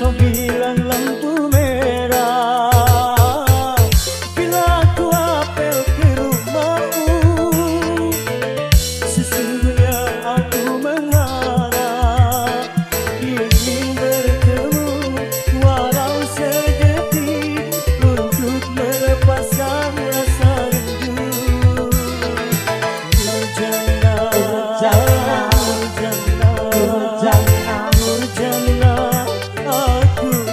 kau bilang lampu merah. Bila aku apel ke rumahmu, sesungguhnya aku mengharap ingin bertemu walau sedetik untuk melepaskan rasa rindu. Nurjana, Nurjana, Nurjana, Nurjana, aku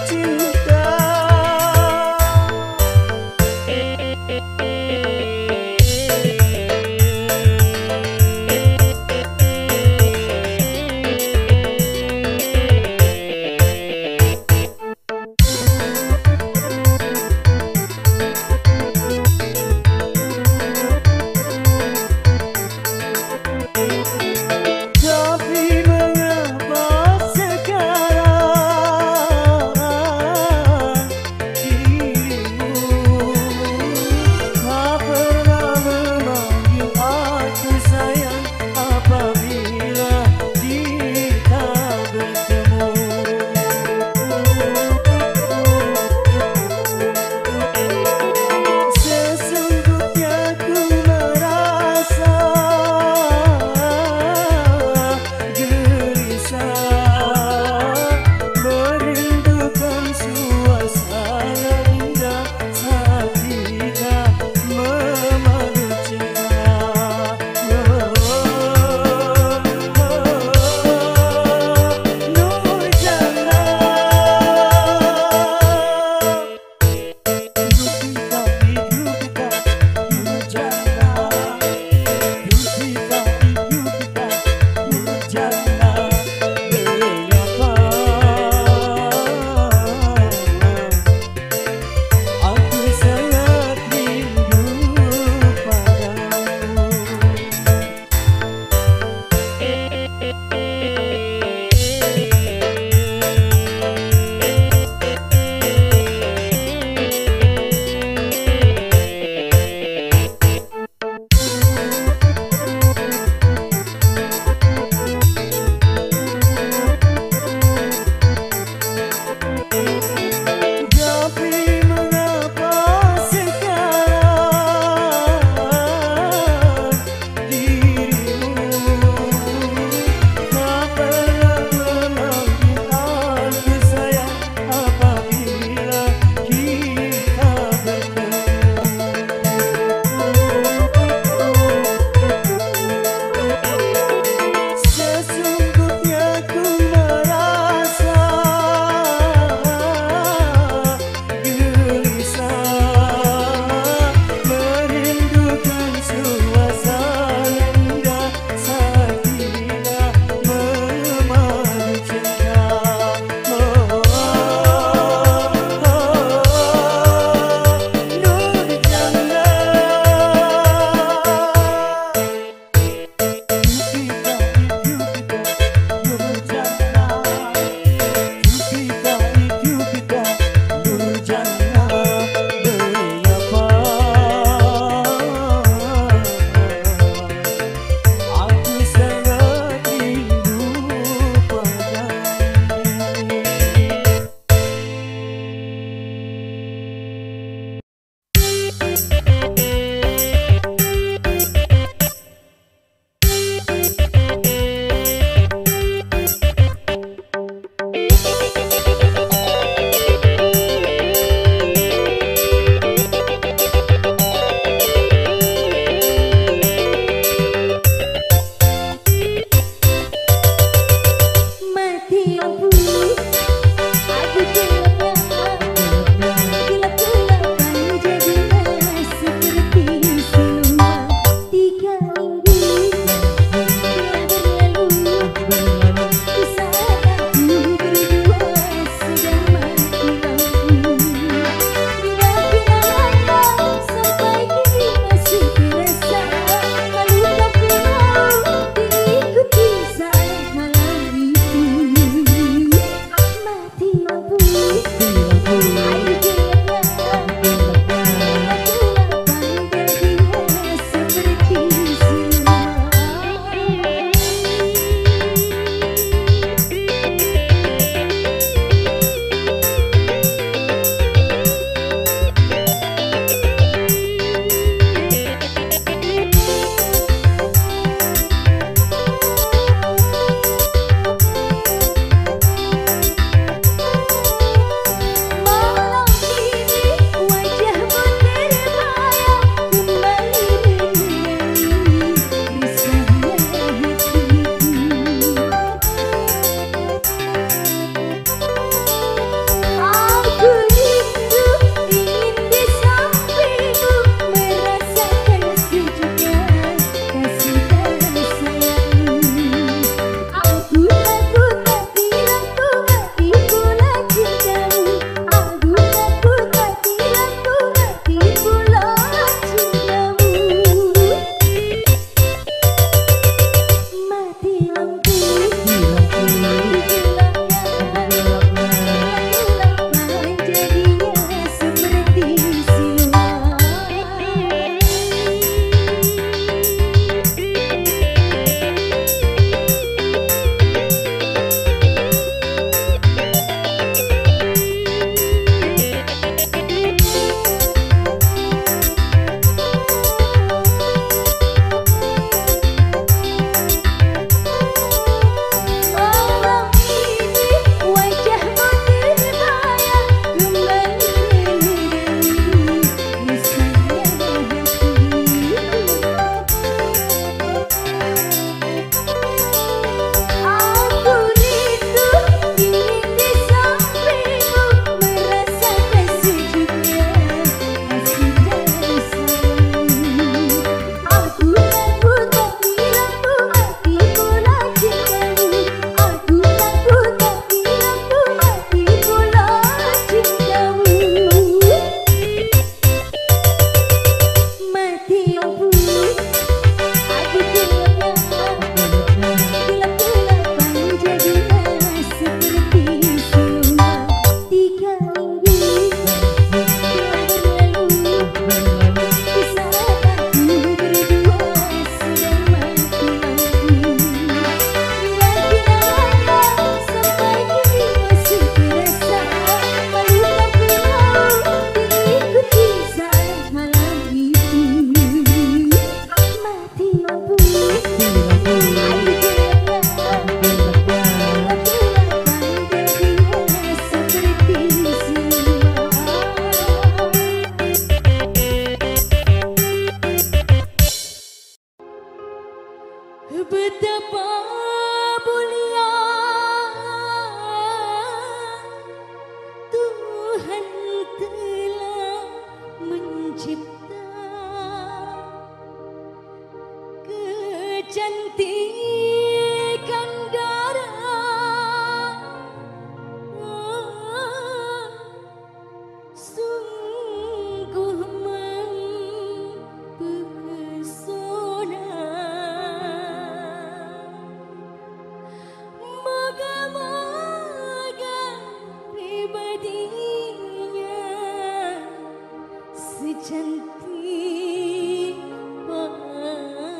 cantik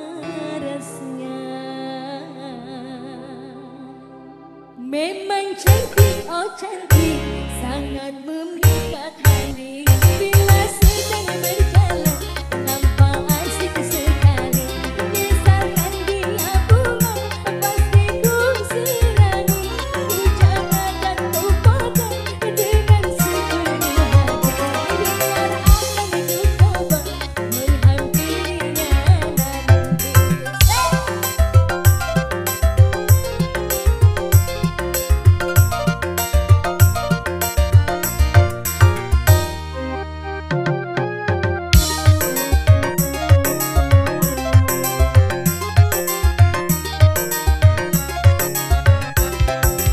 parasnya. Memang cantik, oh cantik, sangat memikat hati. Bila sedang berjalan nampak asik sekali. Misalkan dia bunga pasti ku sirami. Ku jaga dan ku pegang dengan sepenuh hati. Biar akan ku coba menghampirinya nanti.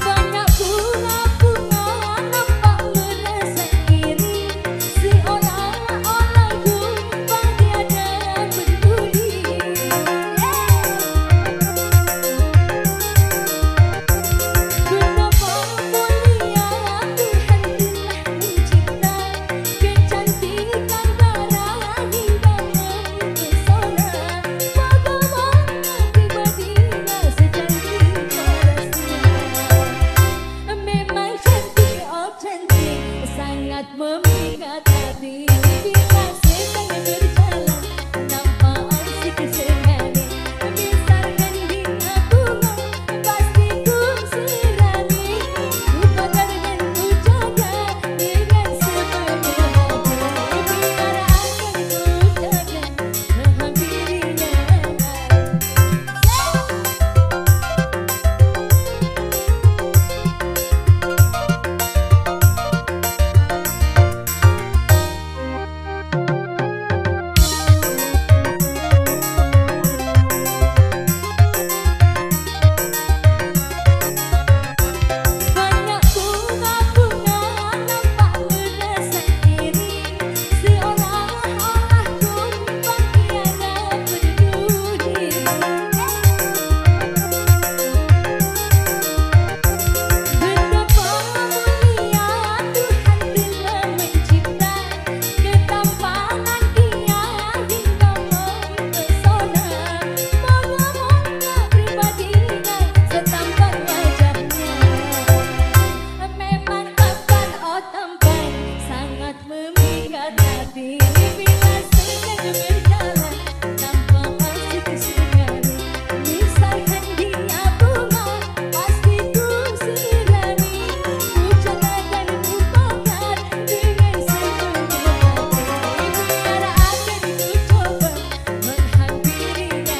Banyak bunga-bunga nampak merasa iri, seolah-olah tumpah tiada peduli. Betapa mulia Tuhan telah mencipta kecantikan darah hingga mempesona. Bagaimana pribadinya secantik parasnya. Memang cantik, oh cantik, sangat memikat hati. Bila sedang berjalan nampak asik sekali. Misalkan dia bunga pasti ku sirami. Ku pegang dan ku jaga dengan sepenuh hati. Biar akan ku jaga menghampirinya Banyak bunga-bunga nampak merasa iri, seolah-olah tumpah tiada peduli. Betapa mulia Tuhan telah mencipta ketampanan dia hingga mempesona. Moga-moga pribadinya setampan wajahnya. Memang tampan, oh tampan, sangat memikat hati. Bila sedang berjalan nampak asik sekali. Misalkan dia bunga pasti ku sirami. Ku jaga dan ku pegang dengan sepenuh hati. Biar akan ku coba menghampirinya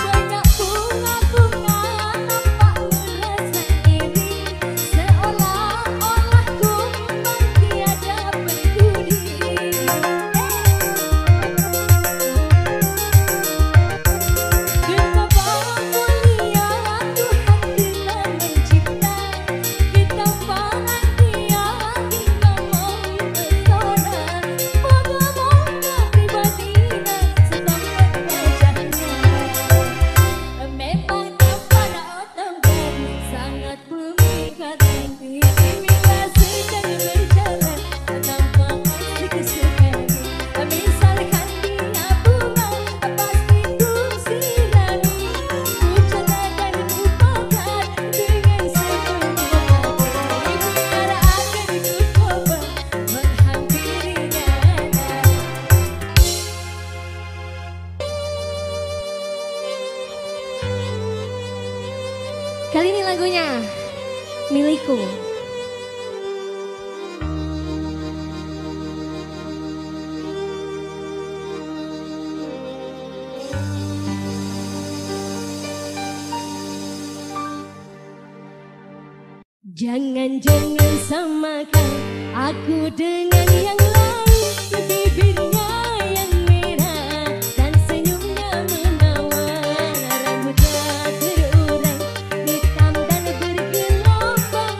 Banyak bunga-bunga nampak merasa iri, seolah-olah tumpah tiada peduli. Betapa mulia Tuhan telah mencipta ketampanan dia hingga mempesona. Moga-moga pribadinya setampan wajahnya. Memang tampan, oh tampan, sangat memikat hati. Bila sedang berjalan nampak asik sekali. Misalkan dia bunga pasti ku sirami. Ku jaga dan ku pegang dengan sepenuh hati. Biar akan ku coba menghampirinya Kali ini lagunya Milikku. Jangan-jangan samakan aku dengan yang lain. Bibirnya yang merah dan senyumnya menawan. Rambutnya terurai hitam dan bergelombang.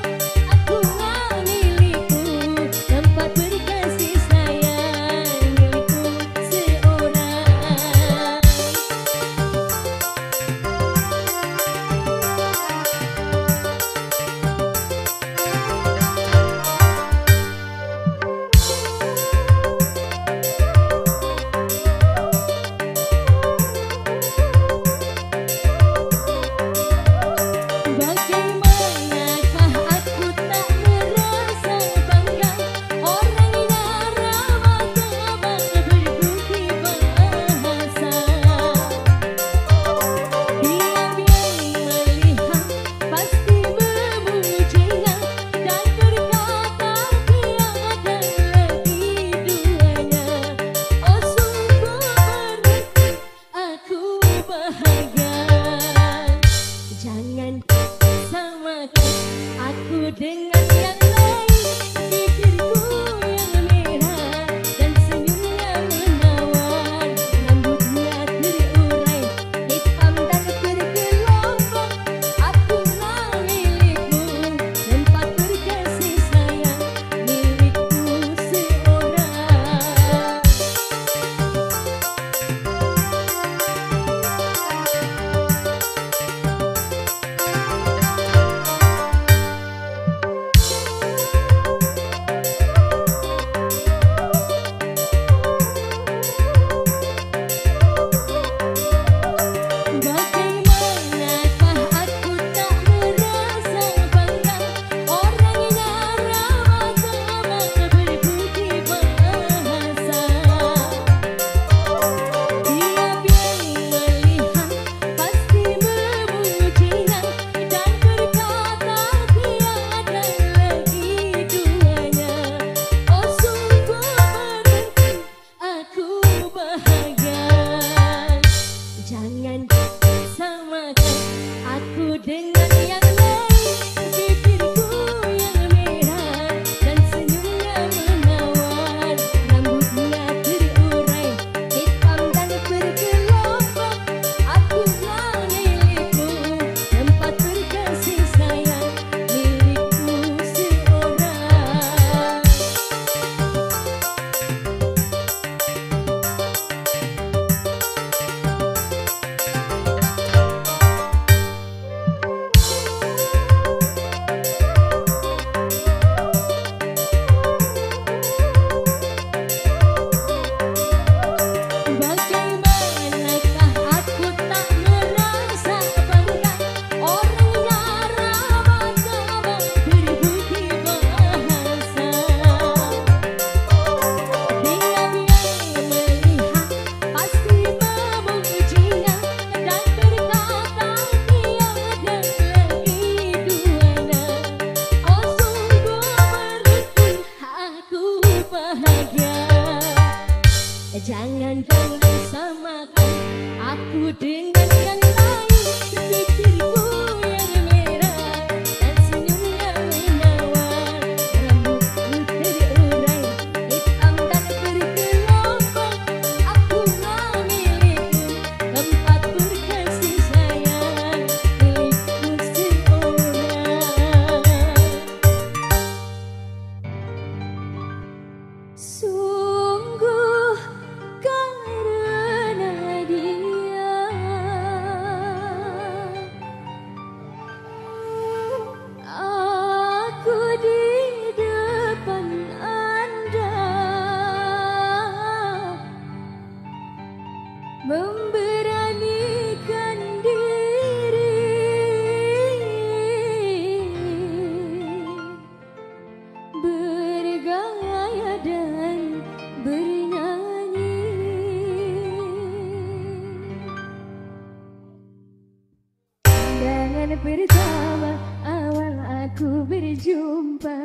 Pandangan pertama awal aku berjumpa.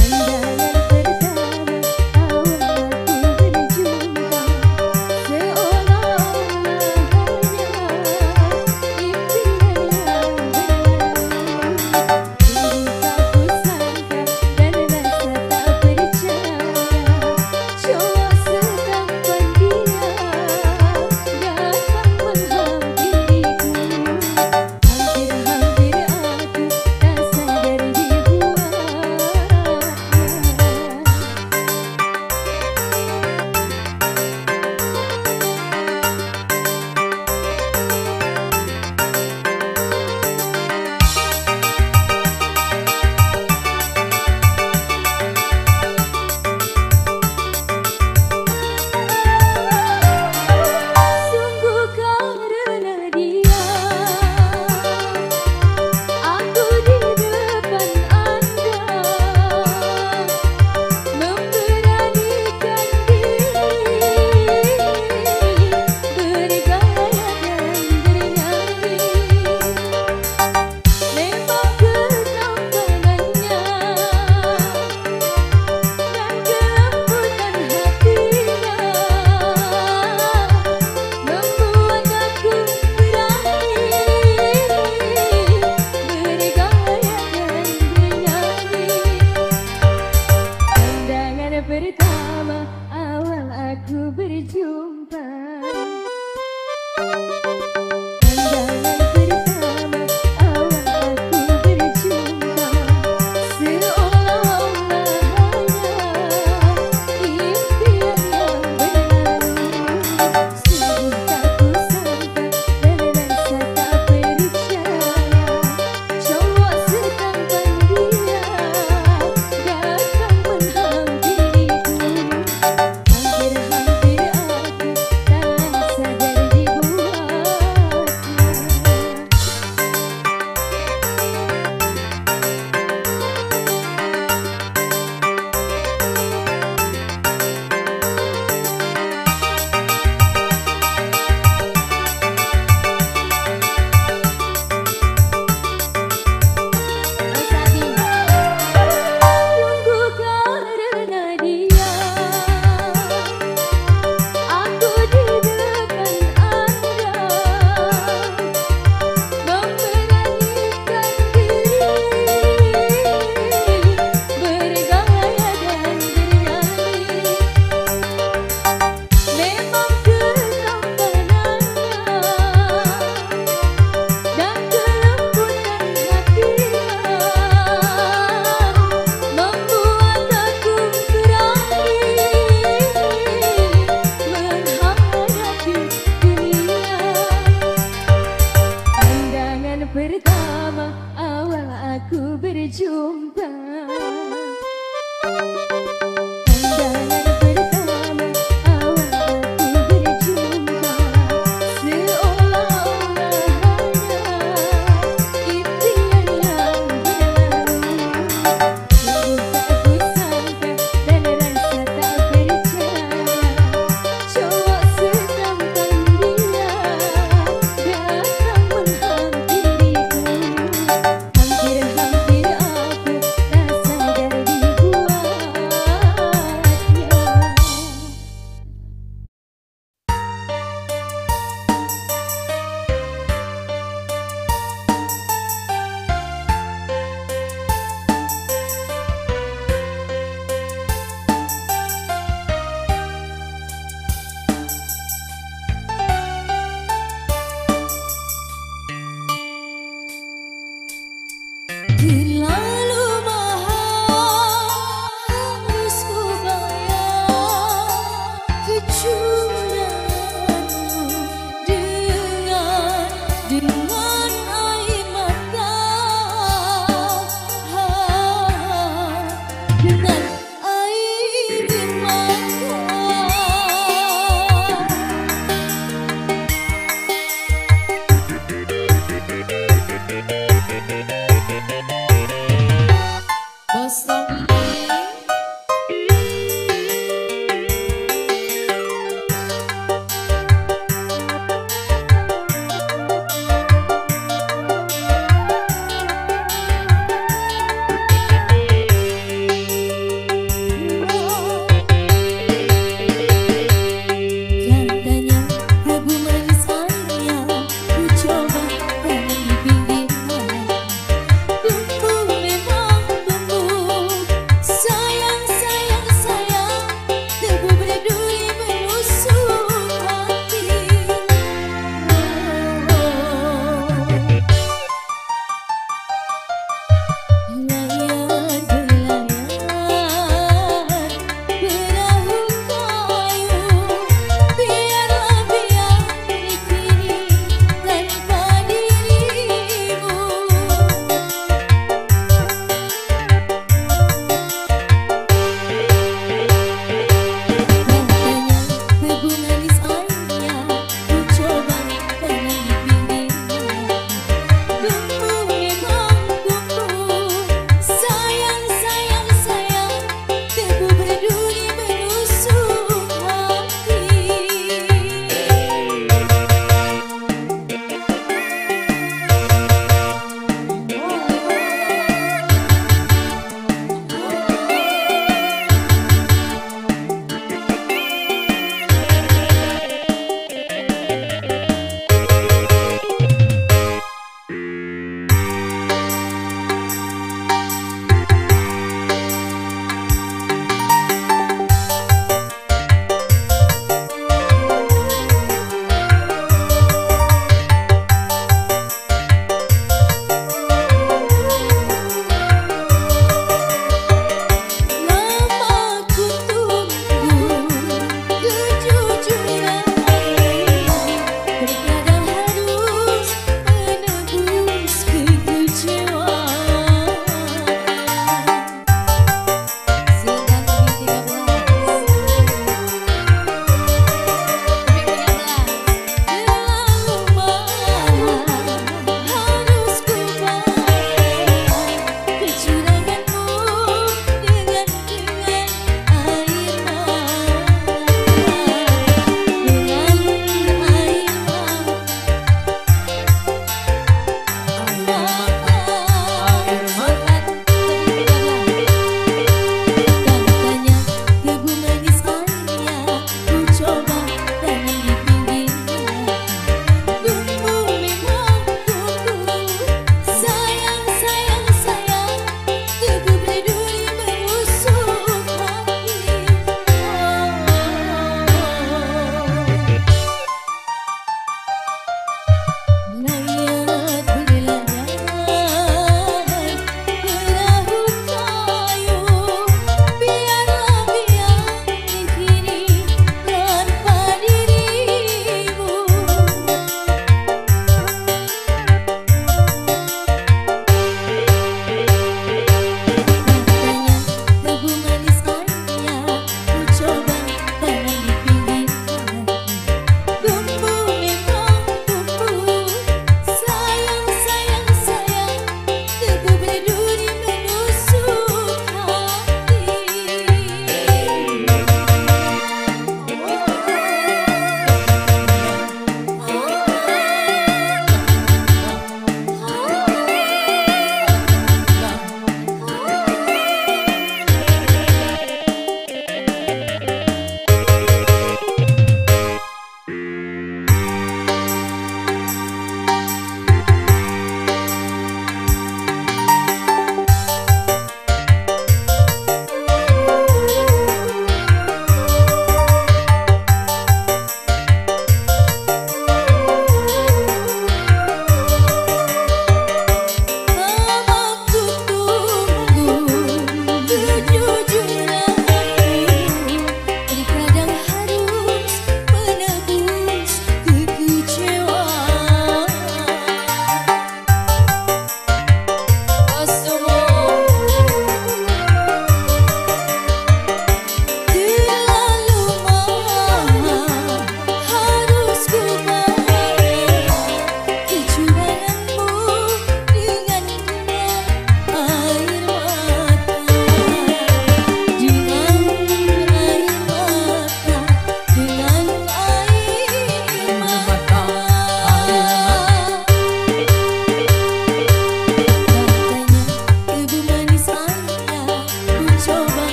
Pandangan pertama awal aku berjumpa, seolah-olah hanya impian yang berlalu. Dulu tak kusangka dan rasa tak percaya, cowok setampan dia datang menghampiriku. Hampir-hampir aku tak sadar dibuatnya.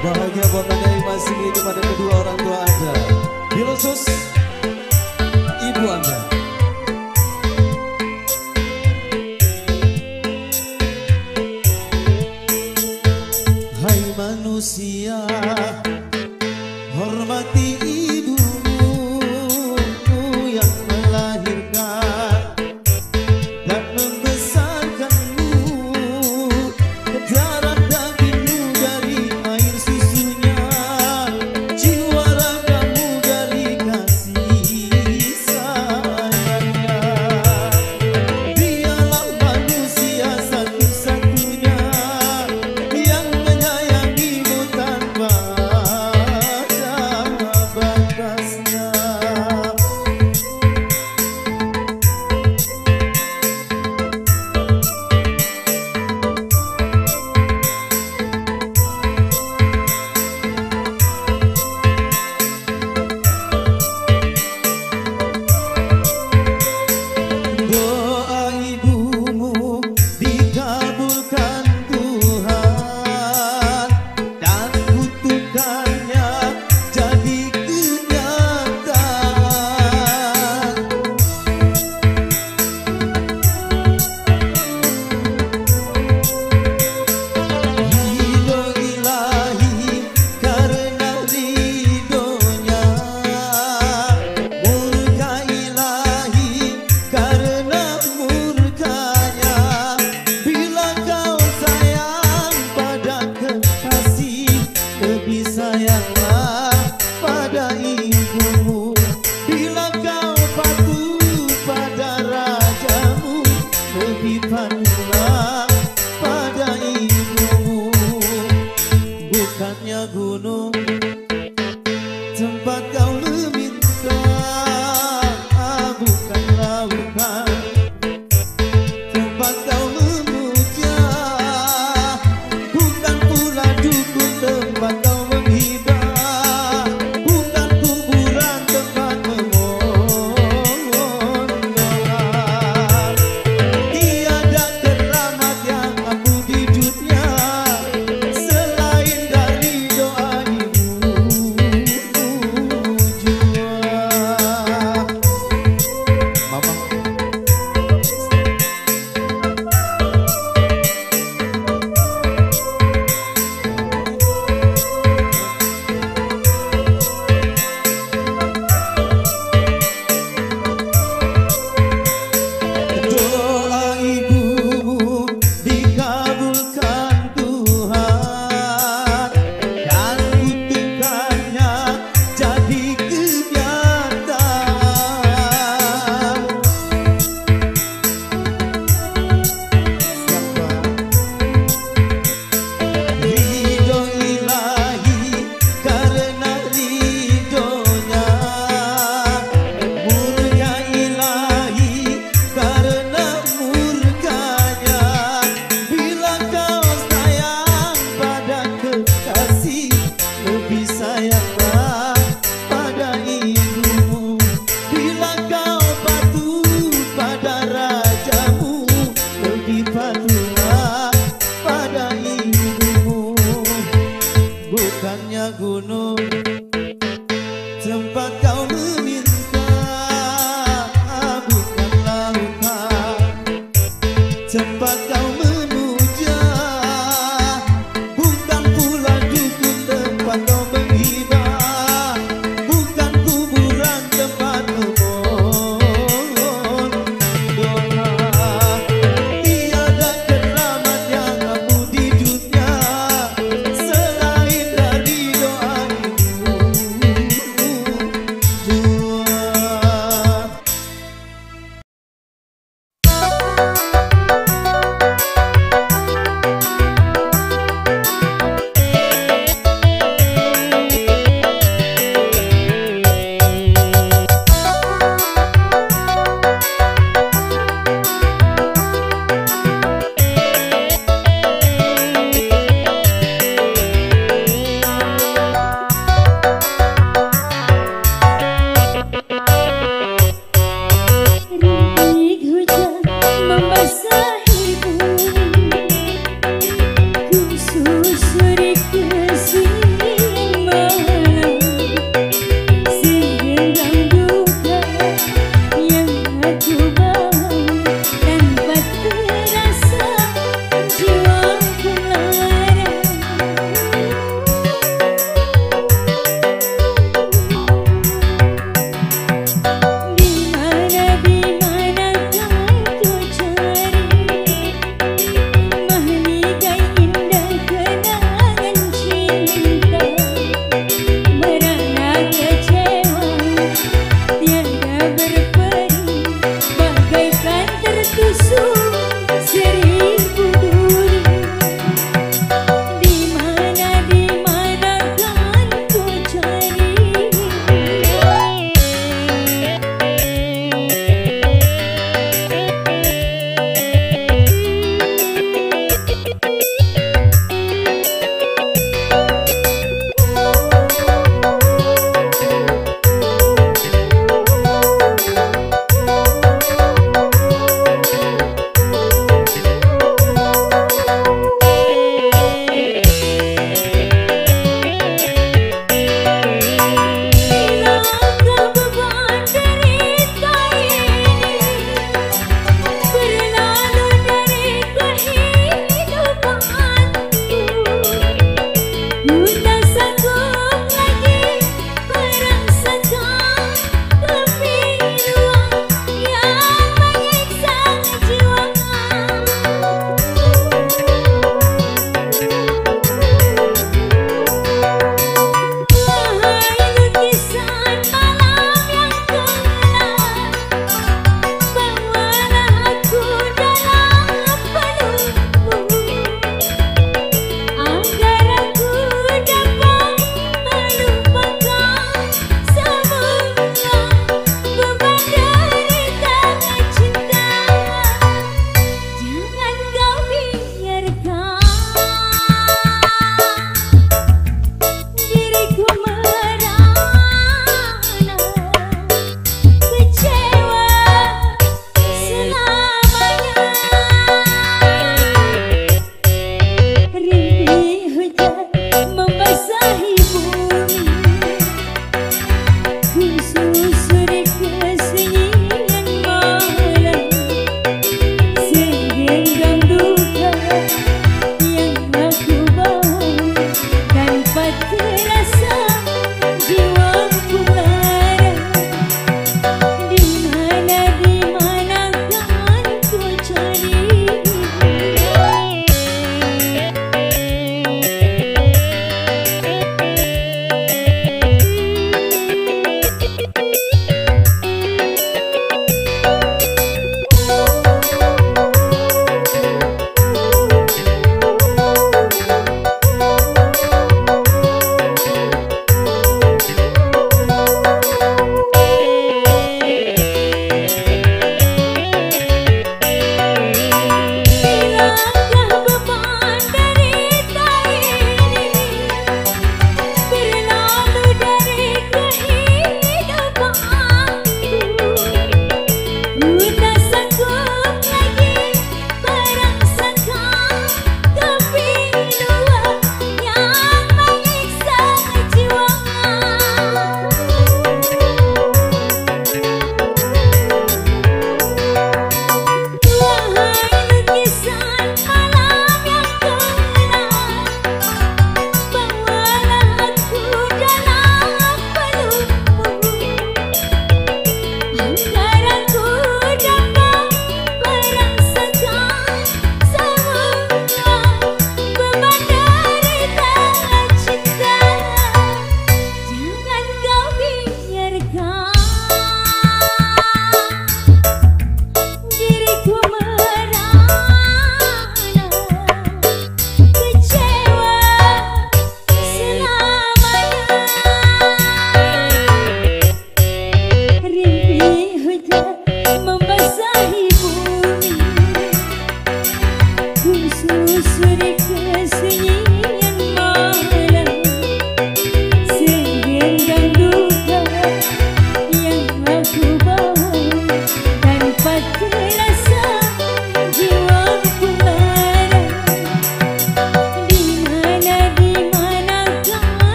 Bahagia buat anda yang masih hidup pada kedua orang tua anda. Khusus ibu anda. Hai manusia, hormati ibumu yang melahirkan dan membesarkanmu. Darah dagingmu dari air susunya, jiwa ragamu dari kasih sayangnya. Dialah manusia satu-satunya yang menyayangimu tanpa ada batasnya. Doa ibumu dikabulkan Tuhan dan kutukannya jadi kenyataan. Ridho ilahi karena ridhonya, murka ilahi karena murkanya. Bila kau sayang pada kekasih, lebih sayanglah pada ibumu. Bila kau patuh pada rajamu, lebih patuhlah pada ibumu. Bukannya gunung tempat kau meminta, bukan lautan tempat kau memuja, bukan pula dukun tempat kau menghibah, bukan kuburan tempat memohon doa. Tiada keramat yang ampuh di dunia selain dari doa ibumu jua. Mama. Doa ibumu dikabulkan Tuhan dan kutukannya jadi kenyataan. Ridho ilahi karena ridhonya, murka ilahi karena murkanya. Bila kau sayang pada kekasih, lebih sayanglah pada ibumu. Bila kau patuh pada rajamu, lebih patuhlah pada ibumu. Bukannya gunung tempat kau meminta, bukan lautan tempat kau memuja, bukan pula dukun tempat kau menghibah, bukan kuburan tempat memohon doa. Tiada keramat yang ampuh di dunia selain dari doa ibumu jua. Membasahi bumi, ku susuri kesini.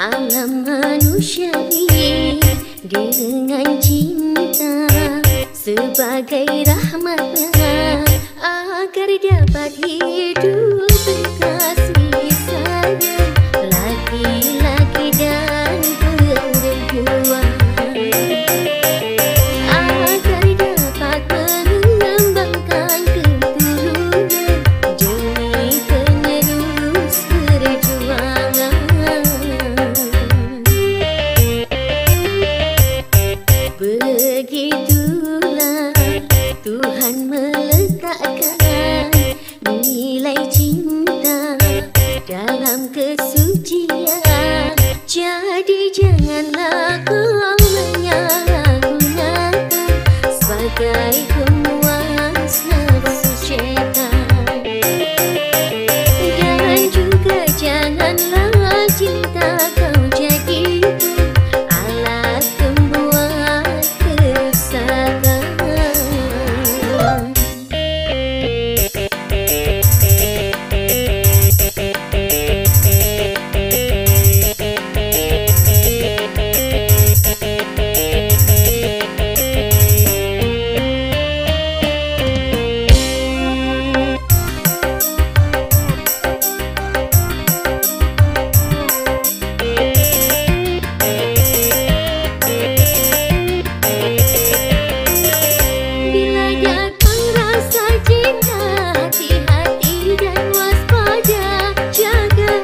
alam manusia ini dengan cinta sebagai rahmatnya agar dapat hidup berkasih sayang laki-laki dan perempuan, agar dapat mengembangkan keturunan demi penerus perjuangan. Begitulah Tuhan meletakkan nilai cinta dalam kesucian. Jadi janganlah kau menyalahgunakan sebagai pemuas nafsu syaitan, dan juga janganlah cinta kau jadikan alat pembuat kerusakan. Bila datang rasa cinta, hati-hati dan waspada, jaga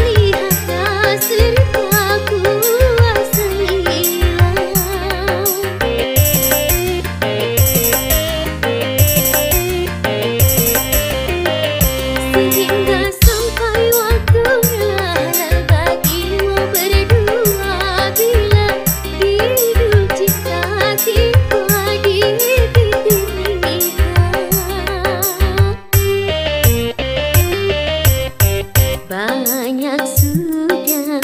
lihatlah serta kuasailah, sehingga sampai waktunya bagimu berdua. Bila hidup cinta tiba di titik nikah, banyak sudah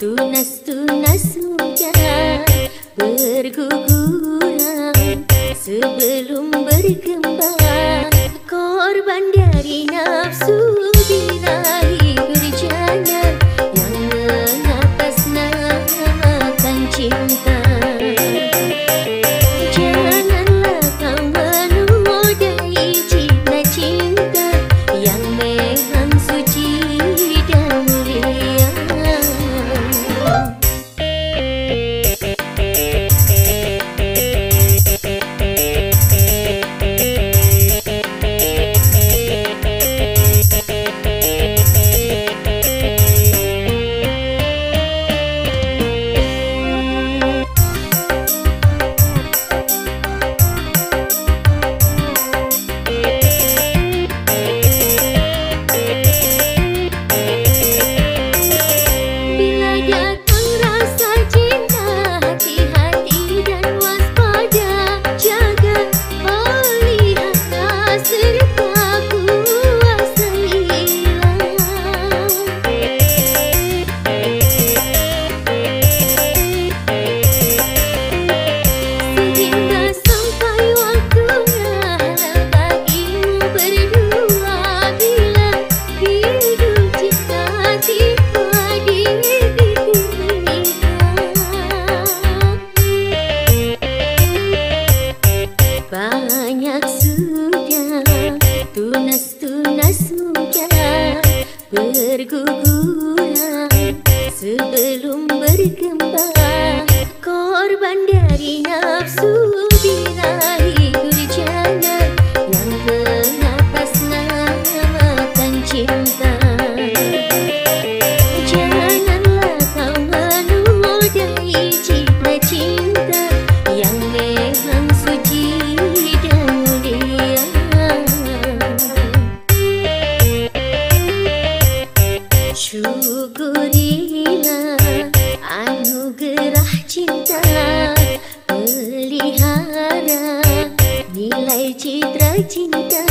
tunas-tunas sudah berguguran sebelum berkembang, korban dari nafsu birahi berjalan yang mengatasnamakan cinta. Janganlah kau menodai cinta-cinta yang memang suci dan mulia. Bila datang rasa cinta, hati-hati dan waspada, jaga lihatlah serta kuasailah, sehingga sampai waktunya bagimu berdua. Bila hidup cinta tiba di titik nikah, banyak sudah tunas-tunas muda berguguran sebelum berkembang, korban dari nafsu birahi berjalan yang mengatasnamakan cinta. Janganlah kau menodai cinta-cinta yang memang suci dan mulia. Syukurilah anugerah cinta, pelihara nilai citra cinta.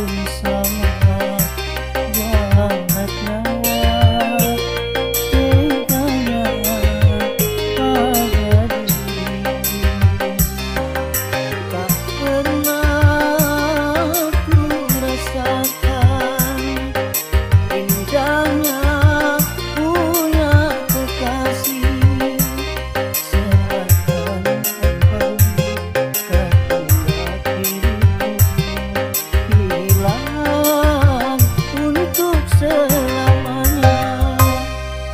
pun sama, jahatnya teganya pada diri. Tak pernah ku rasakan indahnya punya kekasih, seakan hilang untuk selamanya.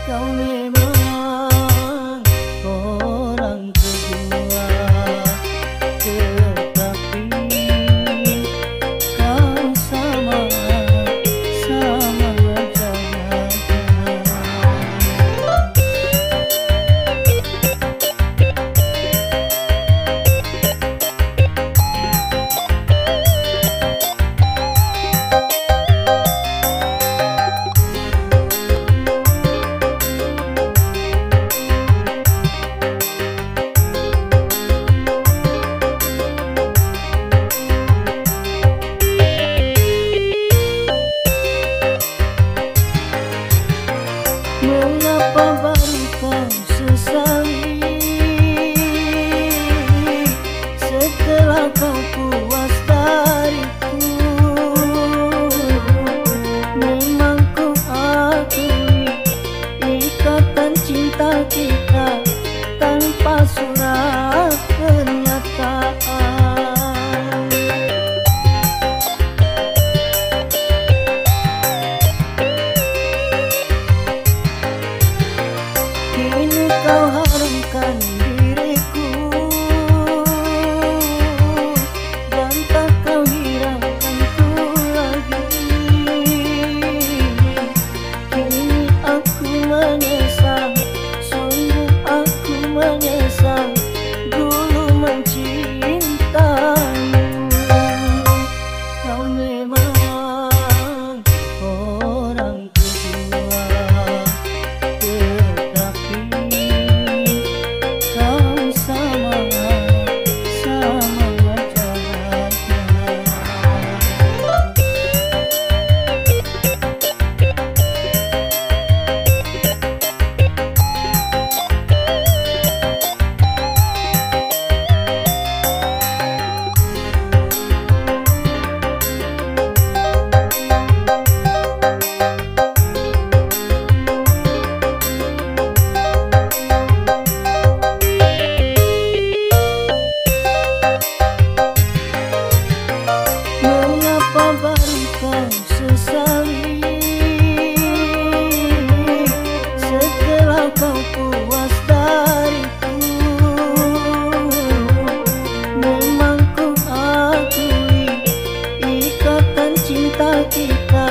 Kau memang orang kedua, tetapi kau sama jaganya. Mengapa baru kau sesali setelah kau puas dariku? Memang ku akui ikatan cinta kita tanpa surat pernyataan. Kini kau haramkan diriku dan tak kau hiraukanku lagi. Kini aku menyesal, sungguh aku menyesal dulu mencintaimu. Kau memang orang kedua, tetapi kau sama jaganya. Mengapa baru kau sesali setelah kau puas dariku? Memang ku akui ikatan cinta kita